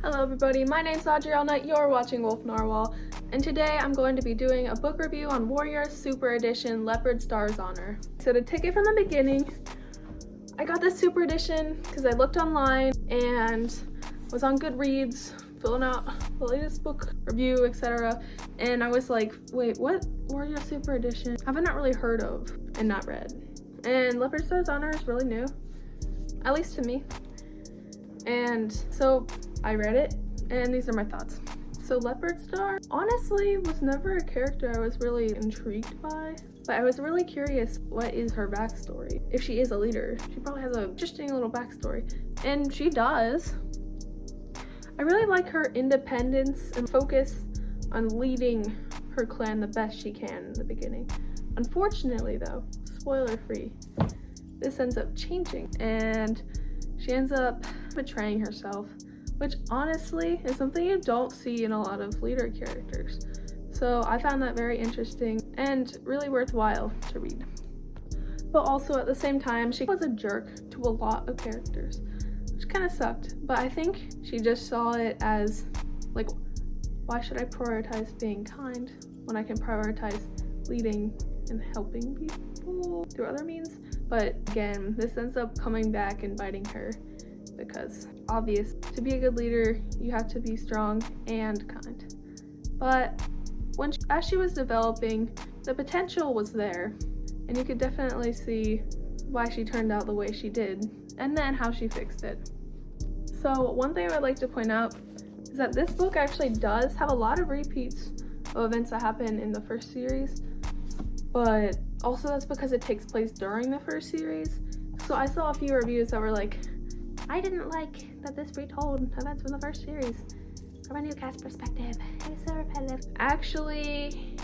Hello everybody, my name's Adriana, you're watching Wolf Narwhal, and today I'm going to be doing a book review on Warrior Super Edition Leopardstar's Honor. So to take it from the beginning, I got this Super Edition because I looked online and was on Goodreads, filling out the latest book review, etc. And I was like, wait, what Warrior Super Edition have I not really heard of and not read? And Leopardstar's Honor is really new, at least to me. And so I read it, and these are my thoughts. So Leopardstar honestly was never a character I was really intrigued by, but I was really curious, what is her backstory? If she is a leader, she probably has an interesting little backstory, and she does. I really like her independence and focus on leading her clan the best she can in the beginning. Unfortunately though, spoiler free, this ends up changing, and she ends up betraying herself, which honestly is something you don't see in a lot of leader characters. So I found that very interesting and really worthwhile to read. But also at the same time, she was a jerk to a lot of characters, which kind of sucked. But I think she just saw it as like, why should I prioritize being kind when I can prioritize leading and helping people through other means? But again, this ends up coming back and biting her, because obvious, to be a good leader, you have to be strong and kind. But as she was developing, the potential was there, and you could definitely see why she turned out the way she did, and then how she fixed it. So one thing I would like to point out is that this book actually does have a lot of repeats of events that happen in the first series, but also that's because it takes place during the first series. So I saw a few reviews that were like, I didn't like that this retold events from the first series from a new cast perspective. It was so repetitive. Actually,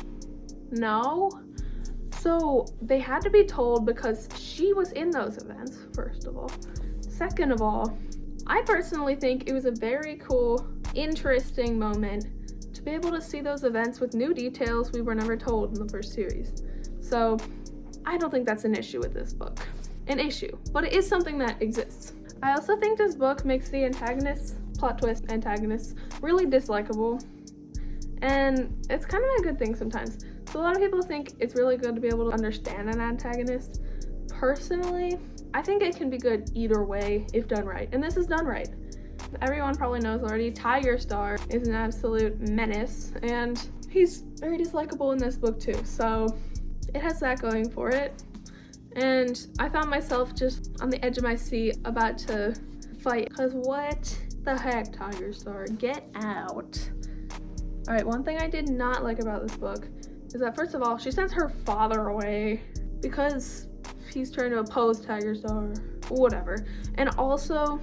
no. So they had to be told because she was in those events, first of all. Second of all, I personally think it was a very cool, interesting moment to be able to see those events with new details we were never told in the first series. So I don't think that's an issue with this book. An issue, but it is something that exists. I also think this book makes the plot twist antagonists really dislikable, and it's kind of a good thing sometimes. So a lot of people think it's really good to be able to understand an antagonist. Personally, I think it can be good either way if done right, and this is done right. Everyone probably knows already, Tigerstar is an absolute menace, and he's very dislikable in this book too, so it has that going for it. And I found myself just on the edge of my seat about to fight, because what the heck, Tigerstar, get out. Alright, one thing I did not like about this book is that first of all, she sends her father away because he's trying to oppose Tigerstar, whatever. And also,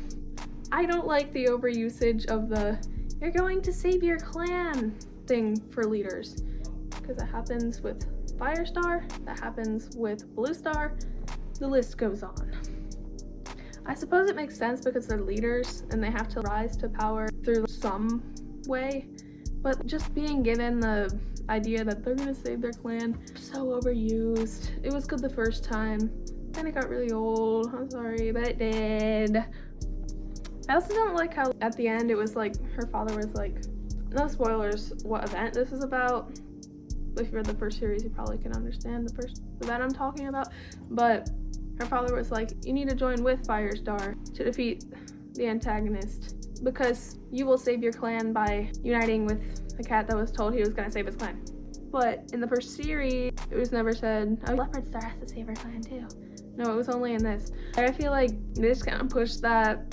I don't like the overusage of the "you're going to save your clan" thing for leaders, because it happens with Firestar, that happens with Bluestar, the list goes on. I suppose it makes sense because they're leaders and they have to rise to power through some way, but just being given the idea that they're gonna save their clan, so overused. It was good the first time, then it got really old, I'm sorry, but it did. I also don't like how at the end it was like, her father was like, no spoilers what event this is about. If you read the first series, you probably can understand the first event I'm talking about. But her father was like, you need to join with Firestar to defeat the antagonist, because you will save your clan by uniting with a cat that was told he was going to save his clan. But in the first series, it was never said, oh, Leopardstar has to save her clan too. No, it was only in this. I feel like they just kind of pushed that,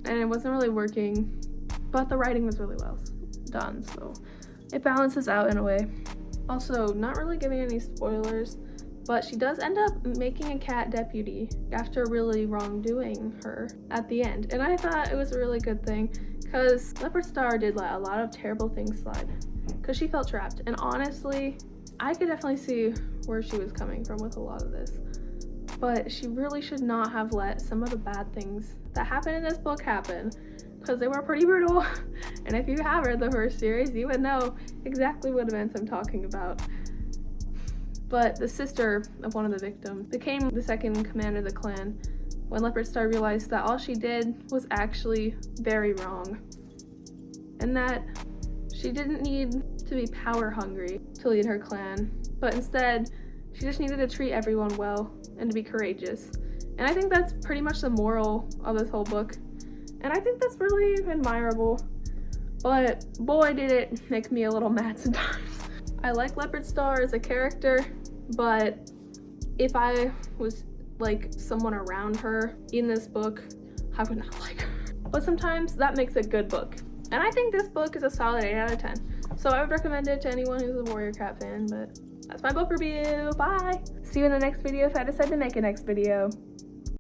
and it wasn't really working, but the writing was really well done, so it balances out in a way. Also, not really giving any spoilers, but she does end up making a cat deputy after really wrongdoing her at the end. And I thought it was a really good thing, because Leopardstar did let a lot of terrible things slide, because she felt trapped. And honestly, I could definitely see where she was coming from with a lot of this. But she really should not have let some of the bad things that happened in this book happen, because they were pretty brutal. And if you have read the first series, you would know exactly what events I'm talking about. But the sister of one of the victims became the second commander of the clan when Leopardstar realized that all she did was actually very wrong. and that she didn't need to be power hungry to lead her clan, but instead she just needed to treat everyone well and to be courageous. And I think that's pretty much the moral of this whole book, and I think that's really admirable. But boy, did it make me a little mad sometimes. I like Leopardstar as a character, but if I was like someone around her in this book, I would not like her. But sometimes that makes a good book. And I think this book is a solid 8 out of 10. So I would recommend it to anyone who's a Warrior Cat fan, but that's my book review. Bye! See you in the next video if I decide to make a next video.